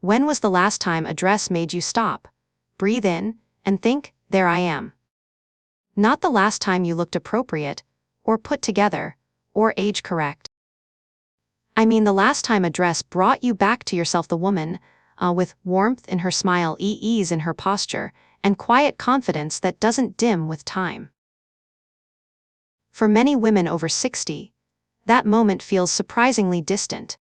When was the last time a dress made you stop, breathe in, and think, there I am? Not the last time you looked appropriate, or put together, or age correct. I mean the last time a dress brought you back to yourself, the woman, with warmth in her smile, ease in her posture, and quiet confidence that doesn't dim with time. For many women over 60, that moment feels surprisingly distant.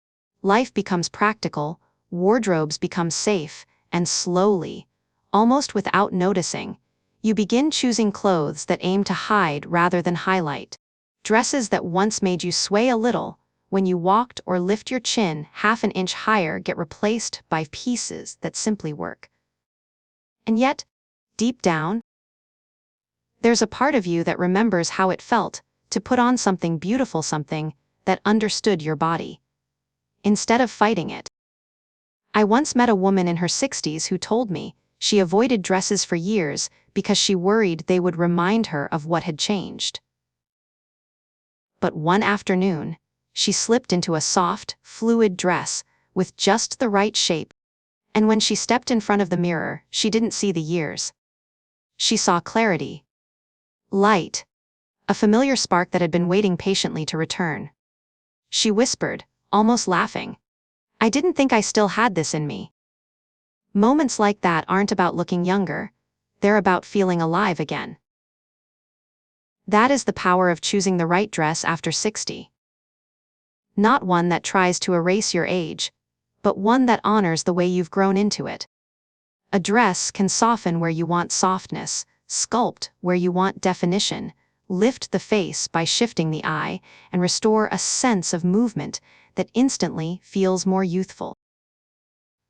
Life becomes practical, wardrobes become safe, and slowly, almost without noticing, you begin choosing clothes that aim to hide rather than highlight. Dresses that once made you sway a little when you walked or lift your chin half an inch higher get replaced by pieces that simply work. And yet, deep down, there's a part of you that remembers how it felt to put on something beautiful, something that understood your body, instead of fighting it. I once met a woman in her 60s who told me she avoided dresses for years because she worried they would remind her of what had changed. But one afternoon, she slipped into a soft, fluid dress with just the right shape, and when she stepped in front of the mirror, she didn't see the years. She saw clarity, light, a familiar spark that had been waiting patiently to return. She whispered, almost laughing, "I didn't think I still had this in me." Moments like that aren't about looking younger, they're about feeling alive again. That is the power of choosing the right dress after 60. Not one that tries to erase your age, but one that honors the way you've grown into it. A dress can soften where you want softness, sculpt where you want definition, lift the face by shifting the eye, and restore a sense of movement that instantly feels more youthful.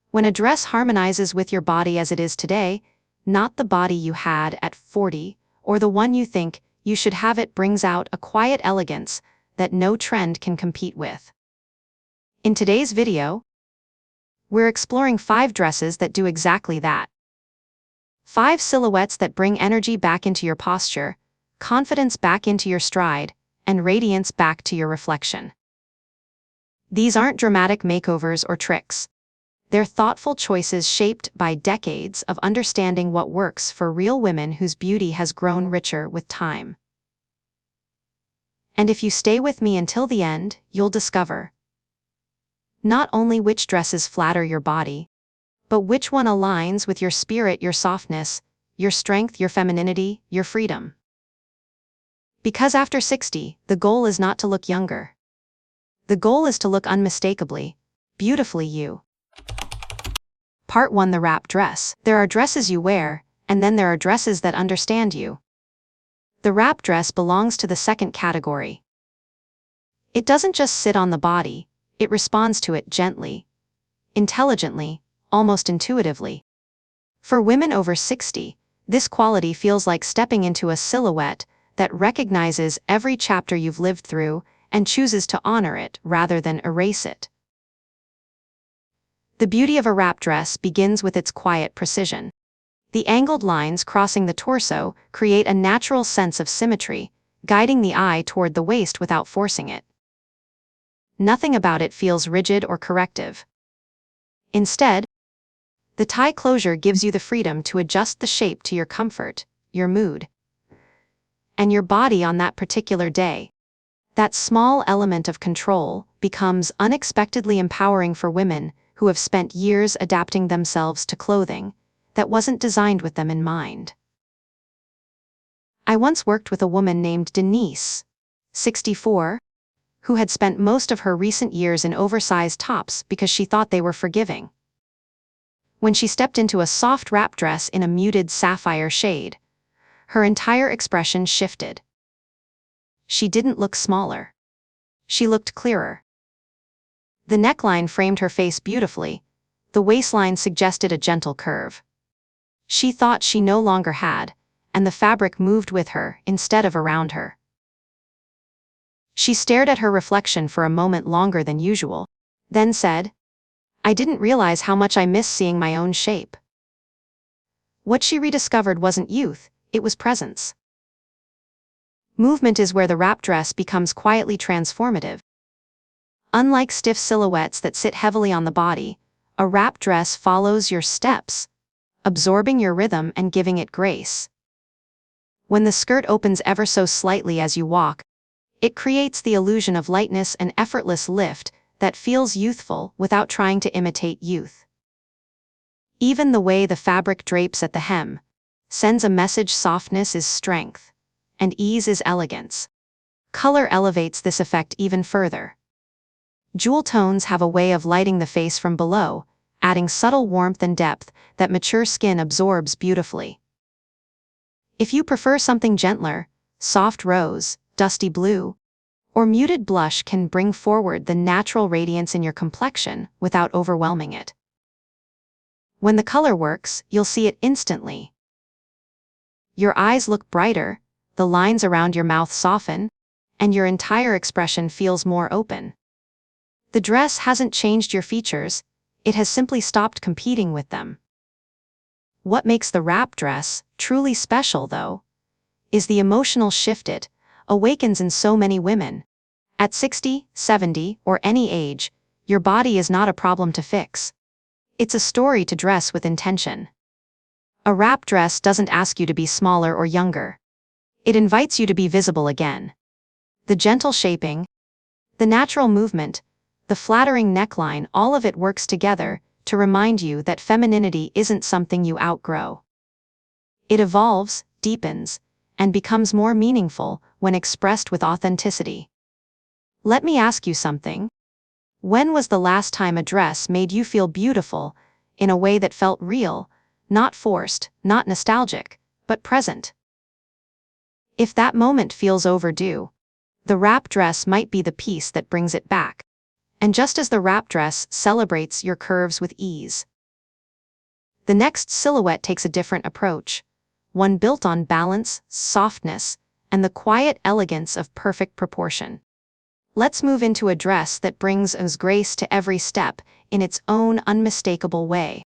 When a dress harmonizes with your body as it is today, not the body you had at 40, or the one you think you should have, it brings out a quiet elegance that no trend can compete with. In today's video, we're exploring 5 dresses that do exactly that. 5 silhouettes that bring energy back into your posture, confidence back into your stride, and radiance back to your reflection. These aren't dramatic makeovers or tricks. They're thoughtful choices shaped by decades of understanding what works for real women whose beauty has grown richer with time. And if you stay with me until the end, you'll discover not only which dresses flatter your body, but which one aligns with your spirit, your softness, your strength, your femininity, your freedom. Because after 60, the goal is not to look younger. The goal is to look unmistakably, beautifully you. Part 1: The wrap dress. There are dresses you wear, and then there are dresses that understand you. The wrap dress belongs to the second category. It doesn't just sit on the body, it responds to it gently, intelligently, almost intuitively. For women over 60, this quality feels like stepping into a silhouette that recognizes every chapter you've lived through and chooses to honor it rather than erase it. The beauty of a wrap dress begins with its quiet precision. The angled lines crossing the torso create a natural sense of symmetry, guiding the eye toward the waist without forcing it. Nothing about it feels rigid or corrective. Instead, the tie closure gives you the freedom to adjust the shape to your comfort, your mood, and your body on that particular day. That small element of control becomes unexpectedly empowering for women who have spent years adapting themselves to clothing that wasn't designed with them in mind. I once worked with a woman named Denise, 64, who had spent most of her recent years in oversized tops because she thought they were forgiving. When she stepped into a soft wrap dress in a muted sapphire shade, her entire expression shifted. She didn't look smaller. She looked clearer. The neckline framed her face beautifully, the waistline suggested a gentle curve. She thought she no longer had, and the fabric moved with her instead of around her. She stared at her reflection for a moment longer than usual, then said, "I didn't realize how much I miss seeing my own shape." What she rediscovered wasn't youth, it was presence. Movement is where the wrap dress becomes quietly transformative. Unlike stiff silhouettes that sit heavily on the body, A wrap dress follows your steps, absorbing your rhythm and giving it grace. When the skirt opens ever so slightly as you walk, it creates the illusion of lightness and effortless lift that feels youthful without trying to imitate youth. Even the way the fabric drapes at the hem sends a message: softness is strength, and ease is elegance. Color elevates this effect even further. Jewel tones have a way of lighting the face from below, adding subtle warmth and depth that mature skin absorbs beautifully. If you prefer something gentler, soft rose, dusty blue, or muted blush can bring forward the natural radiance in your complexion without overwhelming it. When the color works, you'll see it instantly. Your eyes look brighter, the lines around your mouth soften, and your entire expression feels more open. The dress hasn't changed your features, it has simply stopped competing with them. What makes the wrap dress truly special, though, is the emotional shift it awakens in so many women. At 60, 70, or any age, your body is not a problem to fix. It's a story to dress with intention. A wrap dress doesn't ask you to be smaller or younger. It invites you to be visible again. The gentle shaping, the natural movement, the flattering neckline, all of it works together to remind you that femininity isn't something you outgrow. It evolves, deepens, and becomes more meaningful when expressed with authenticity. Let me ask you something. When was the last time a dress made you feel beautiful in a way that felt real, not forced, not nostalgic, but present? If that moment feels overdue, the wrap dress might be the piece that brings it back. And just as the wrap dress celebrates your curves with ease, the next silhouette takes a different approach, one built on balance, softness, and the quiet elegance of perfect proportion. Let's move into a dress that brings us grace to every step in its own unmistakable way.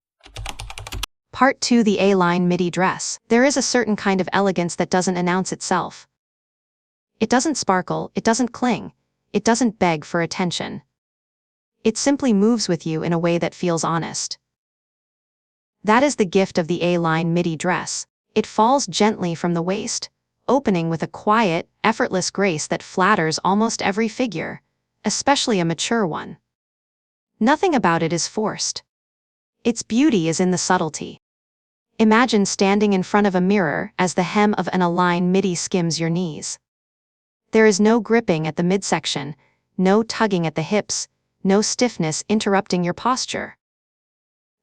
Part 2: The A-line midi dress. There is a certain kind of elegance that doesn't announce itself. It doesn't sparkle, it doesn't cling, it doesn't beg for attention. It simply moves with you in a way that feels honest. That is the gift of the A-line midi dress. It falls gently from the waist, opening with a quiet, effortless grace that flatters almost every figure, especially a mature one. Nothing about it is forced. Its beauty is in the subtlety. Imagine standing in front of a mirror as the hem of an A-line midi skims your knees. There is no gripping at the midsection, no tugging at the hips, no stiffness interrupting your posture.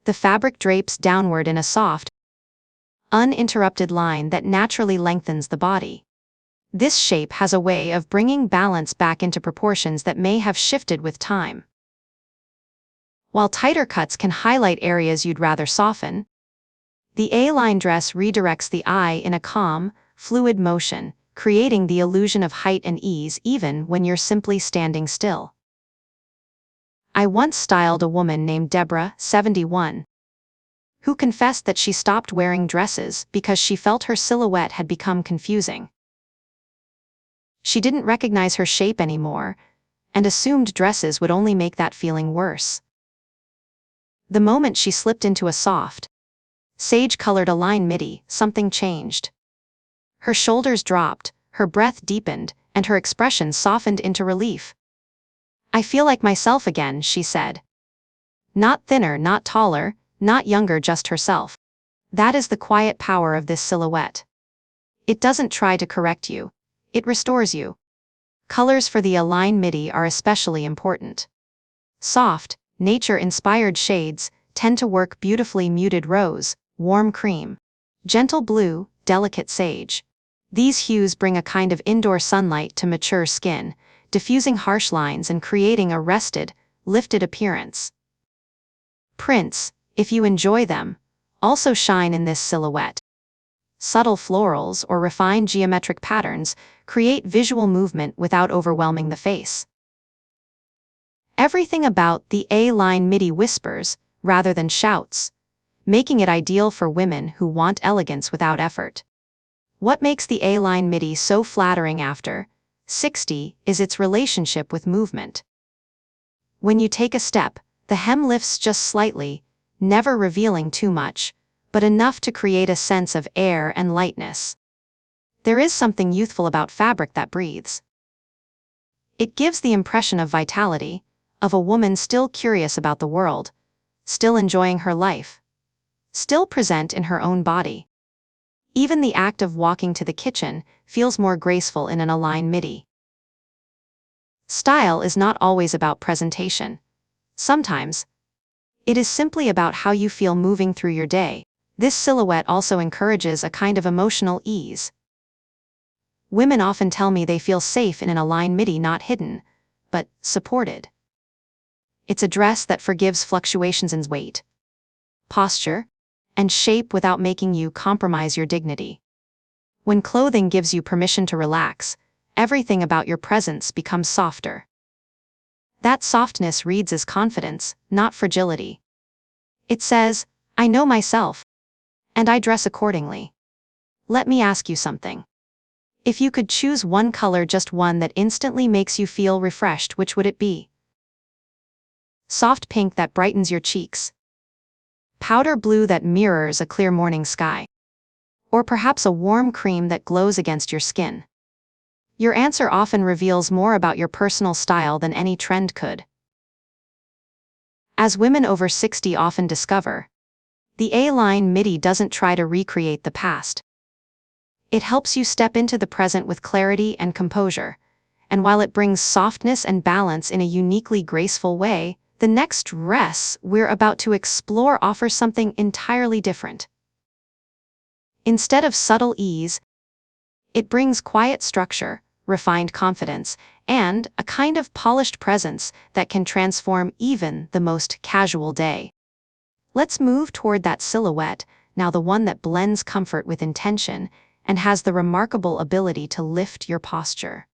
The fabric drapes downward in a soft, uninterrupted line that naturally lengthens the body. This shape has a way of bringing balance back into proportions that may have shifted with time. While tighter cuts can highlight areas you'd rather soften, the A-line dress redirects the eye in a calm, fluid motion, creating the illusion of height and ease even when you're simply standing still. I once styled a woman named Deborah, 71, who confessed that she stopped wearing dresses because she felt her silhouette had become confusing. She didn't recognize her shape anymore, and assumed dresses would only make that feeling worse. The moment she slipped into a soft, sage-colored A-line midi, something changed. Her shoulders dropped, her breath deepened, and her expression softened into relief. "I feel like myself again," she said. Not thinner, not taller, not younger, just herself. That is the quiet power of this silhouette. It doesn't try to correct you. It restores you. Colors for the A-line midi are especially important. Soft, nature-inspired shades tend to work beautifully: muted rose, warm cream, gentle blue, delicate sage. These hues bring a kind of indoor sunlight to mature skin, diffusing harsh lines and creating a rested, lifted appearance. Prints, if you enjoy them, also shine in this silhouette. Subtle florals or refined geometric patterns create visual movement without overwhelming the face. Everything about the A-line midi whispers, rather than shouts, making it ideal for women who want elegance without effort. What makes the A-line midi so flattering after 60 is its relationship with movement. When you take a step, The hem lifts just slightly, never revealing too much, but enough to create a sense of air and lightness. There is something youthful about fabric that breathes. It gives the impression of vitality, of a woman still curious about the world, still enjoying her life, still present in her own body. Even the act of walking to the kitchen feels more graceful in an aligned midi. Style is not always about presentation. Sometimes, it is simply about how you feel moving through your day. This silhouette also encourages a kind of emotional ease. Women often tell me they feel safe in an aligned midi, not hidden, but supported. It's a dress that forgives fluctuations in weight, posture, and shape without making you compromise your dignity. When clothing gives you permission to relax, everything about your presence becomes softer. That softness reads as confidence, not fragility. It says, I know myself, and I dress accordingly. Let me ask you something. If you could choose one color, just one that instantly makes you feel refreshed, which would it be? Soft pink that brightens your cheeks. Powder blue that mirrors a clear morning sky. Or perhaps a warm cream that glows against your skin. Your answer often reveals more about your personal style than any trend could. As women over 60 often discover, the A-line midi doesn't try to recreate the past. It helps you step into the present with clarity and composure, and while it brings softness and balance in a uniquely graceful way, the next dress we're about to explore offers something entirely different. Instead of subtle ease, it brings quiet structure, refined confidence, and a kind of polished presence that can transform even the most casual day. Let's move toward that silhouette, now the one that blends comfort with intention and has the remarkable ability to lift your posture.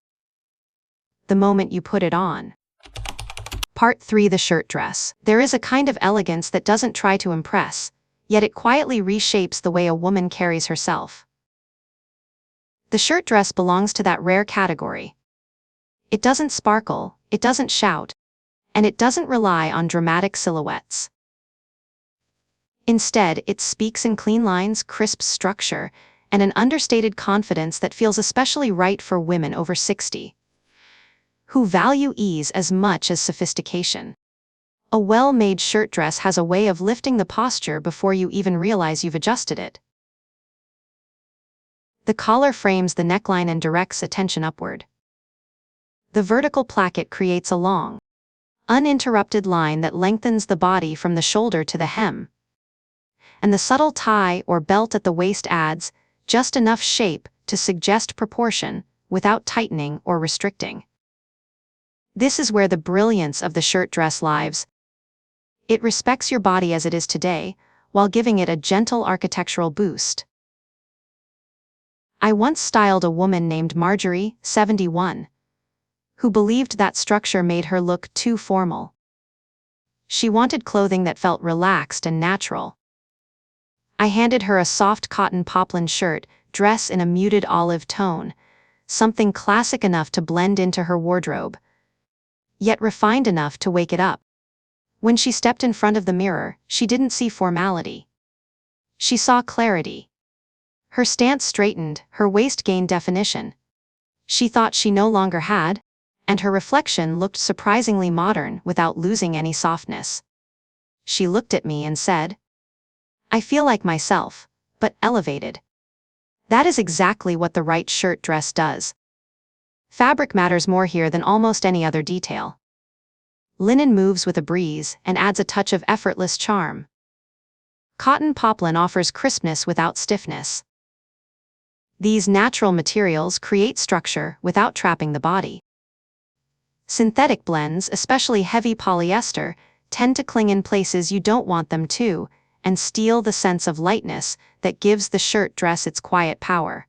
The moment you put it on. Part 3: The shirt dress. There is a kind of elegance that doesn't try to impress, yet it quietly reshapes the way a woman carries herself. The shirt dress belongs to that rare category. It doesn't sparkle, it doesn't shout, and it doesn't rely on dramatic silhouettes. Instead, it speaks in clean lines, crisp structure, and an understated confidence that feels especially right for women over 60, who value ease as much as sophistication. A well-made shirt dress has a way of lifting the posture before you even realize you've adjusted it. The collar frames the neckline and directs attention upward. The vertical placket creates a long, uninterrupted line that lengthens the body from the shoulder to the hem. And the subtle tie or belt at the waist adds just enough shape to suggest proportion without tightening or restricting. This is where the brilliance of the shirt dress lies. It respects your body as it is today, while giving it a gentle architectural boost. I once styled a woman named Marjorie, 71, who believed that structure made her look too formal. She wanted clothing that felt relaxed and natural. I handed her a soft cotton poplin shirt, dress in a muted olive tone, something classic enough to blend into her wardrobe, yet refined enough to wake it up. When she stepped in front of the mirror, she didn't see formality. She saw clarity. Her stance straightened, her waist gained definition. She thought she no longer had, and her reflection looked surprisingly modern without losing any softness. She looked at me and said, I feel like myself, but elevated. That is exactly what the right shirt dress does. Fabric matters more here than almost any other detail. Linen moves with a breeze and adds a touch of effortless charm. Cotton poplin offers crispness without stiffness. These natural materials create structure without trapping the body. Synthetic blends, especially heavy polyester, tend to cling in places you don't want them to, and steal the sense of lightness that gives the shirt dress its quiet power.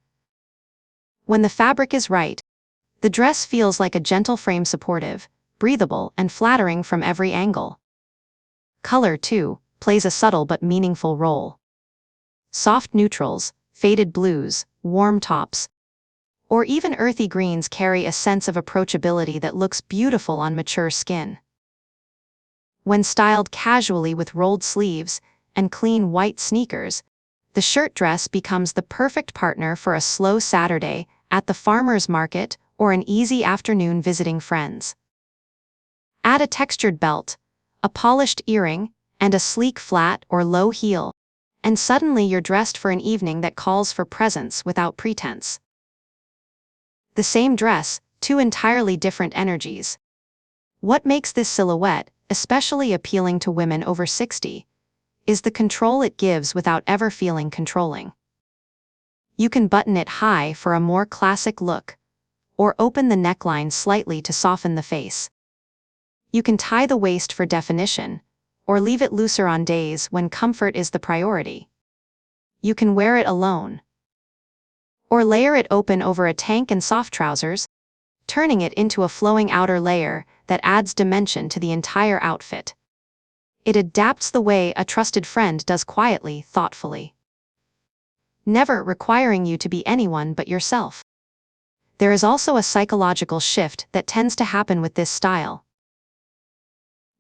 When the fabric is right, the dress feels like a gentle frame, supportive, breathable, and flattering from every angle. Color, too, plays a subtle but meaningful role. Soft neutrals, faded blues, warm tops, or even earthy greens carry a sense of approachability that looks beautiful on mature skin. When styled casually with rolled sleeves and clean white sneakers, the shirt dress becomes the perfect partner for a slow Saturday at the farmer's market or an easy afternoon visiting friends. Add a textured belt, a polished earring, and a sleek flat or low heel, and suddenly you're dressed for an evening that calls for presence without pretense. The same dress, two entirely different energies. What makes this silhouette especially appealing to women over 60 is the control it gives without ever feeling controlling. You can button it high for a more classic look, or open the neckline slightly to soften the face. You can tie the waist for definition, or leave it looser on days when comfort is the priority. You can wear it alone, or layer it open over a tank and soft trousers, turning it into a flowing outer layer that adds dimension to the entire outfit. It adapts the way a trusted friend does, quietly, thoughtfully, never requiring you to be anyone but yourself. There is also a psychological shift that tends to happen with this style.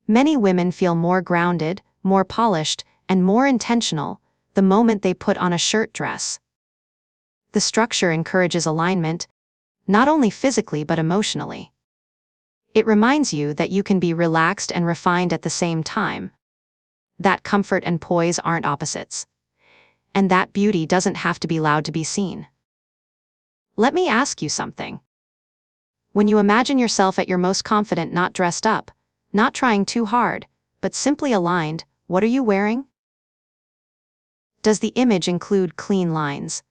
Many women feel more grounded, more polished, and more intentional the moment they put on a shirt dress. The structure encourages alignment, not only physically but emotionally. It reminds you that you can be relaxed and refined at the same time, that comfort and poise aren't opposites, and that beauty doesn't have to be loud to be seen. Let me ask you something. When you imagine yourself at your most confident, not dressed up, not trying too hard, but simply aligned, what are you wearing? Does the image include clean lines,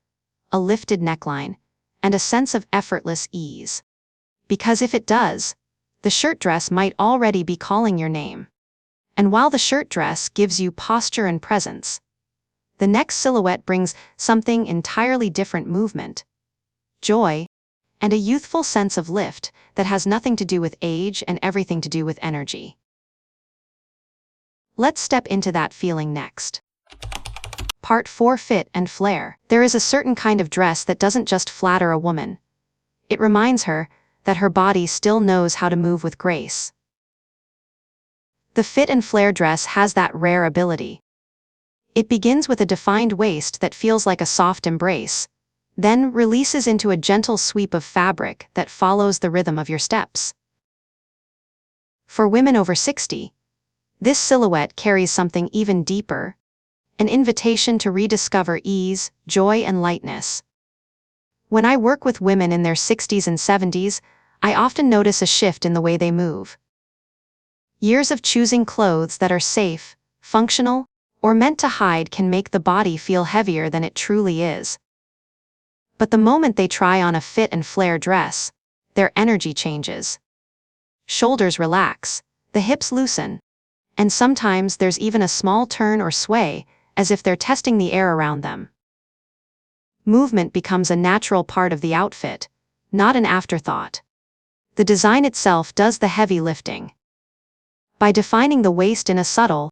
a lifted neckline, and a sense of effortless ease? Because if it does, the shirt dress might already be calling your name. And while the shirt dress gives you posture and presence, the next silhouette brings something entirely different: movement, joy, and a youthful sense of lift that has nothing to do with age and everything to do with energy. Let's step into that feeling next. Part 4: Fit and Flair. There is a certain kind of dress that doesn't just flatter a woman. It reminds her that her body still knows how to move with grace. The fit and flare dress has that rare ability. It begins with a defined waist that feels like a soft embrace, then releases into a gentle sweep of fabric that follows the rhythm of your steps. For women over 60, this silhouette carries something even deeper: an invitation to rediscover ease, joy, and lightness. When I work with women in their 60s and 70s, I often notice a shift in the way they move. Years of choosing clothes that are safe, functional, or meant to hide can make the body feel heavier than it truly is. But the moment they try on a fit and flare dress, their energy changes. Shoulders relax, the hips loosen, and sometimes there's even a small turn or sway, as if they're testing the air around them. Movement becomes a natural part of the outfit, not an afterthought. The design itself does the heavy lifting. By defining the waist in a subtle,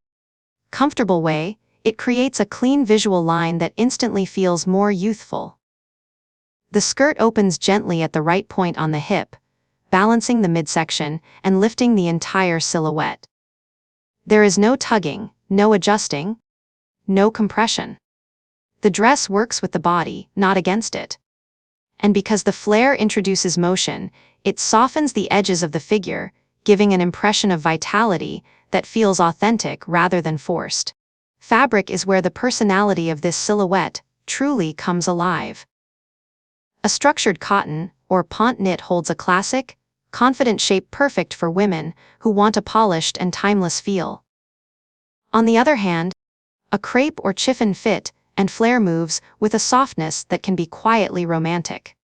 comfortable way, it creates a clean visual line that instantly feels more youthful. The skirt opens gently at the right point on the hip, balancing the midsection and lifting the entire silhouette. There is no tugging, no adjusting, no compression. The dress works with the body, not against it. And because the flare introduces motion, it softens the edges of the figure, giving an impression of vitality that feels authentic rather than forced. Fabric is where the personality of this silhouette truly comes alive. A structured cotton or pont knit holds a classic, confident shape perfect for women who want a polished and timeless feel. On the other hand, a crepe or chiffon fit and flare moves with a softness that can be quietly romantic.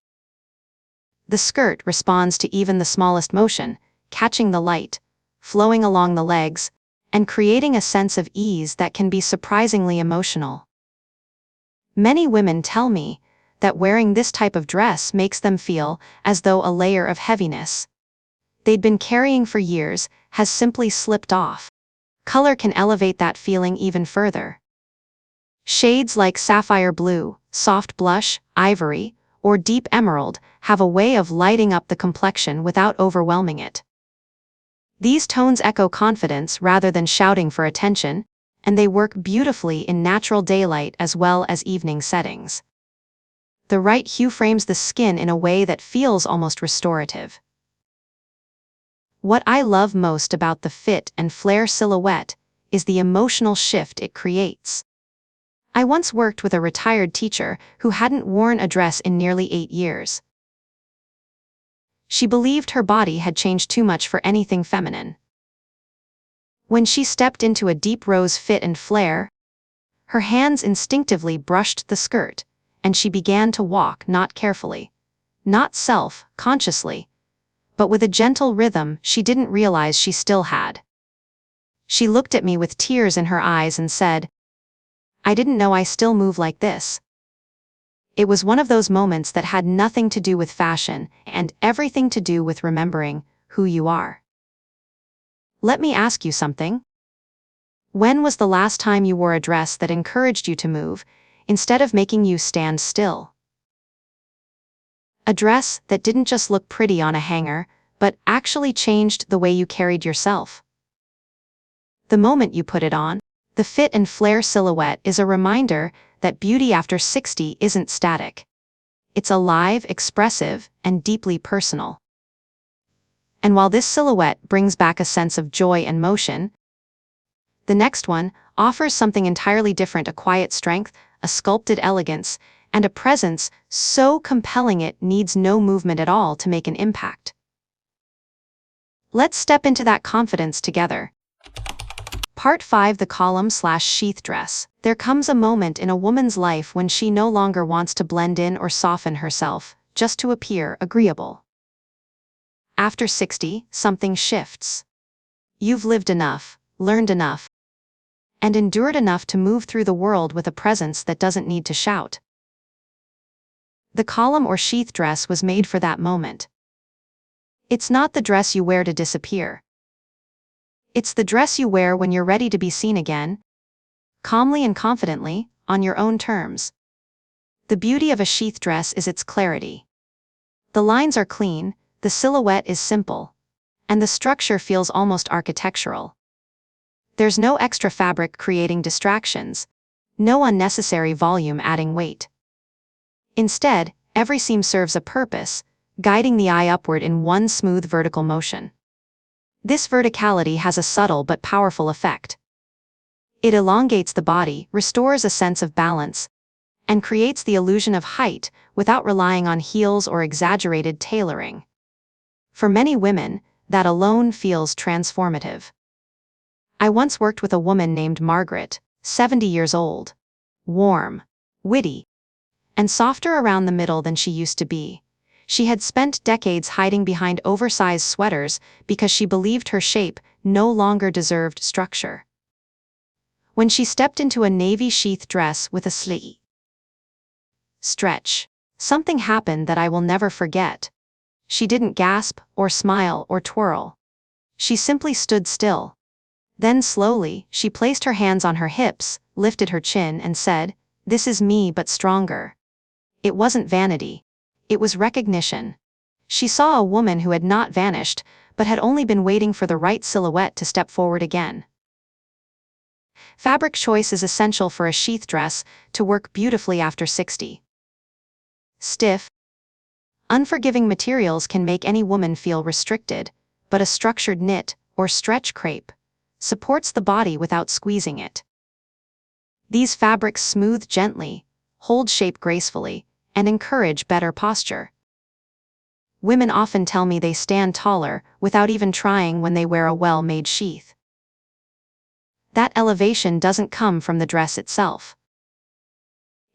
The skirt responds to even the smallest motion, catching the light, flowing along the legs, and creating a sense of ease that can be surprisingly emotional. Many women tell me that wearing this type of dress makes them feel as though a layer of heaviness they'd been carrying for years has simply slipped off. Color can elevate that feeling even further. Shades like sapphire blue, soft blush, ivory, or deep emerald have a way of lighting up the complexion without overwhelming it. These tones echo confidence rather than shouting for attention, and they work beautifully in natural daylight as well as evening settings. The right hue frames the skin in a way that feels almost restorative. What I love most about the fit and flare silhouette is the emotional shift it creates. I once worked with a retired teacher who hadn't worn a dress in nearly 8 years. She believed her body had changed too much for anything feminine. When she stepped into a deep rose fit and flare, her hands instinctively brushed the skirt, and she began to walk not carefully, not self-consciously, but with a gentle rhythm she didn't realize she still had. She looked at me with tears in her eyes and said, "I didn't know I still move like this." It was one of those moments that had nothing to do with fashion and everything to do with remembering who you are. Let me ask you something. When was the last time you wore a dress that encouraged you to move, instead of making you stand still? A dress that didn't just look pretty on a hanger, but actually changed the way you carried yourself. The moment you put it on, the fit and flare silhouette is a reminder that beauty after 60 isn't static. It's alive, expressive, and deeply personal. And while this silhouette brings back a sense of joy and motion, the next one offers something entirely different: a quiet strength, a sculpted elegance, and a presence so compelling it needs no movement at all to make an impact. Let's step into that confidence together. Part 5: The column/sheath dress. There comes a moment in a woman's life when she no longer wants to blend in or soften herself, just to appear agreeable. After 60, something shifts. You've lived enough, learned enough, and endured enough to move through the world with a presence that doesn't need to shout. The column or sheath dress was made for that moment. It's not the dress you wear to disappear. It's the dress you wear when you're ready to be seen again, calmly and confidently, on your own terms. The beauty of a sheath dress is its clarity. The lines are clean, the silhouette is simple, and the structure feels almost architectural. There's no extra fabric creating distractions, no unnecessary volume adding weight. Instead, every seam serves a purpose, guiding the eye upward in one smooth vertical motion. This verticality has a subtle but powerful effect. It elongates the body, restores a sense of balance, and creates the illusion of height without relying on heels or exaggerated tailoring. For many women, that alone feels transformative. I once worked with a woman named Margaret, 70 years old. Warm, witty, and softer around the middle than she used to be. She had spent decades hiding behind oversized sweaters because she believed her shape no longer deserved structure. When she stepped into a navy sheath dress with a slight stretch, something happened that I will never forget. She didn't gasp, or smile, or twirl. She simply stood still. Then slowly, she placed her hands on her hips, lifted her chin, and said, "This is me but stronger." It wasn't vanity. It was recognition. She saw a woman who had not vanished, but had only been waiting for the right silhouette to step forward again. Fabric choice is essential for a sheath dress to work beautifully after 60. Stiff, unforgiving materials can make any woman feel restricted, but a structured knit, or stretch crepe, supports the body without squeezing it. These fabrics smooth gently, hold shape gracefully, and encourage better posture. Women often tell me they stand taller without even trying when they wear a well-made sheath. That elevation doesn't come from the dress itself.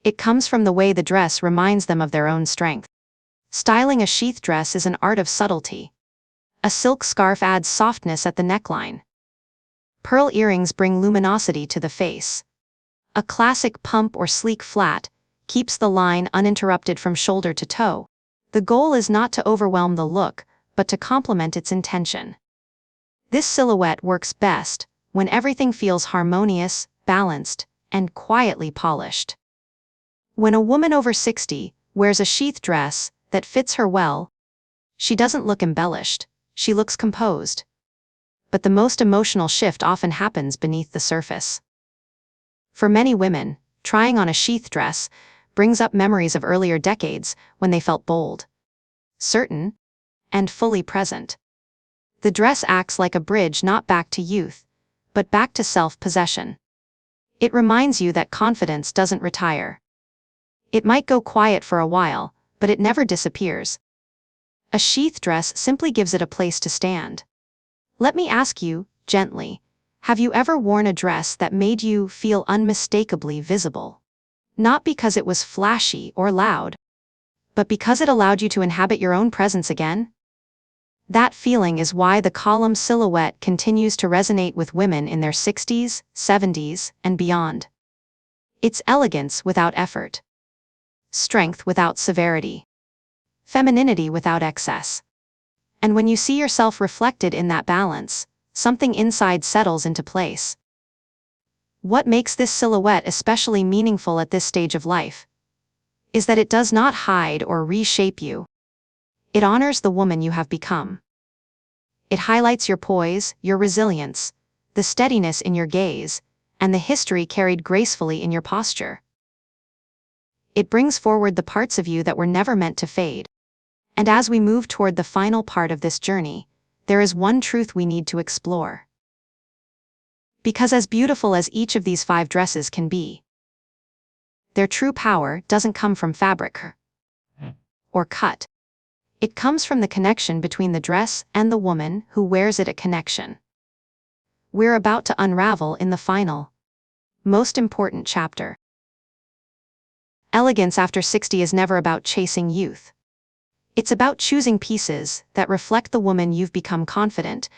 It comes from the way the dress reminds them of their own strength. Styling a sheath dress is an art of subtlety. A silk scarf adds softness at the neckline. Pearl earrings bring luminosity to the face. A classic pump or sleek flat keeps the line uninterrupted from shoulder to toe. The goal is not to overwhelm the look, but to complement its intention. This silhouette works best when everything feels harmonious, balanced, and quietly polished. When a woman over 60 wears a sheath dress that fits her well, she doesn't look embellished, she looks composed. but the most emotional shift often happens beneath the surface. For many women, trying on a sheath dress brings up memories of earlier decades when they felt bold, certain, and fully present. The dress acts like a bridge not back to youth, but back to self-possession. It reminds you that confidence doesn't retire. It might go quiet for a while, but it never disappears. A sheath dress simply gives it a place to stand. Let me ask you, gently, have you ever worn a dress that made you feel unmistakably visible? Not because it was flashy or loud, but because it allowed you to inhabit your own presence again? That feeling is why the column silhouette continues to resonate with women in their 60s, 70s, and beyond. It's elegance without effort, strength without severity, femininity without excess. And when you see yourself reflected in that balance, something inside settles into place. What makes this silhouette especially meaningful at this stage of life is that it does not hide or reshape you. It honors the woman you have become. It highlights your poise, your resilience, the steadiness in your gaze, and the history carried gracefully in your posture. It brings forward the parts of you that were never meant to fade. And as we move toward the final part of this journey, there is one truth we need to explore. Because as beautiful as each of these 5 dresses can be, their true power doesn't come from fabric or cut. It comes from the connection between the dress and the woman who wears it, a connection we're about to unravel in the final, most important chapter. Elegance after 60 is never about chasing youth. It's about choosing pieces that reflect the woman you've become, confident,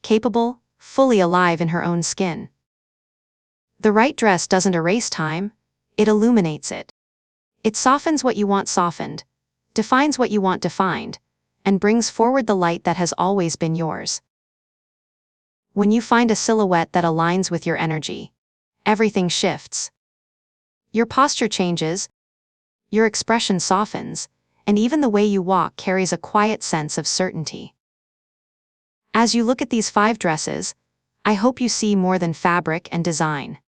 capable, fully alive in her own skin. The right dress doesn't erase time, it illuminates it. It softens what you want softened, defines what you want defined, and brings forward the light that has always been yours. When you find a silhouette that aligns with your energy, everything shifts. Your posture changes, your expression softens, and even the way you walk carries a quiet sense of certainty. As you look at these 5 dresses, I hope you see more than fabric and design.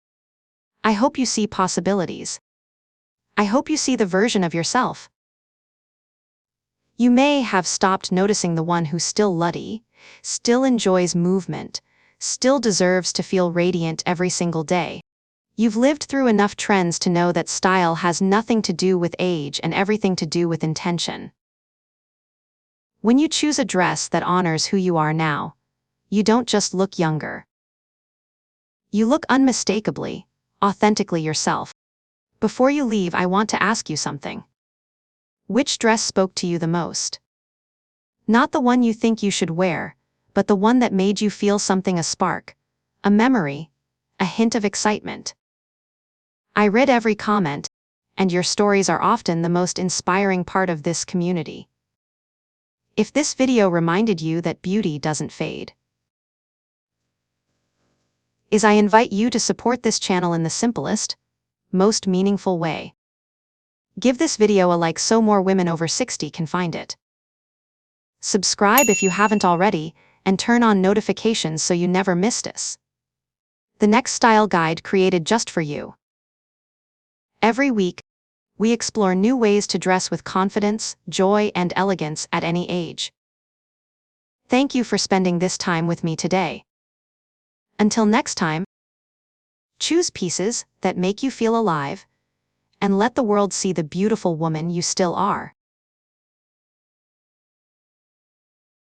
I hope you see possibilities. I hope you see the version of yourself. You may have stopped noticing the one who still luddy, still enjoys movement, still deserves to feel radiant every single day. You've lived through enough trends to know that style has nothing to do with age and everything to do with intention. When you choose a dress that honors who you are now, you don't just look younger. You look unmistakably, authentically yourself. Before you leave, I want to ask you something. Which dress spoke to you the most? Not the one you think you should wear, but the one that made you feel something, a spark, a memory, a hint of excitement. I read every comment, and your stories are often the most inspiring part of this community. If this video reminded you that beauty doesn't fade, I invite you to support this channel in the simplest, most meaningful way. Give this video a like so more women over 60 can find it. Subscribe if you haven't already, and turn on notifications so you never miss us. The next style guide created just for you. Every week, we explore new ways to dress with confidence, joy, and elegance at any age. Thank you for spending this time with me today. Until next time, choose pieces that make you feel alive, and let the world see the beautiful woman you still are.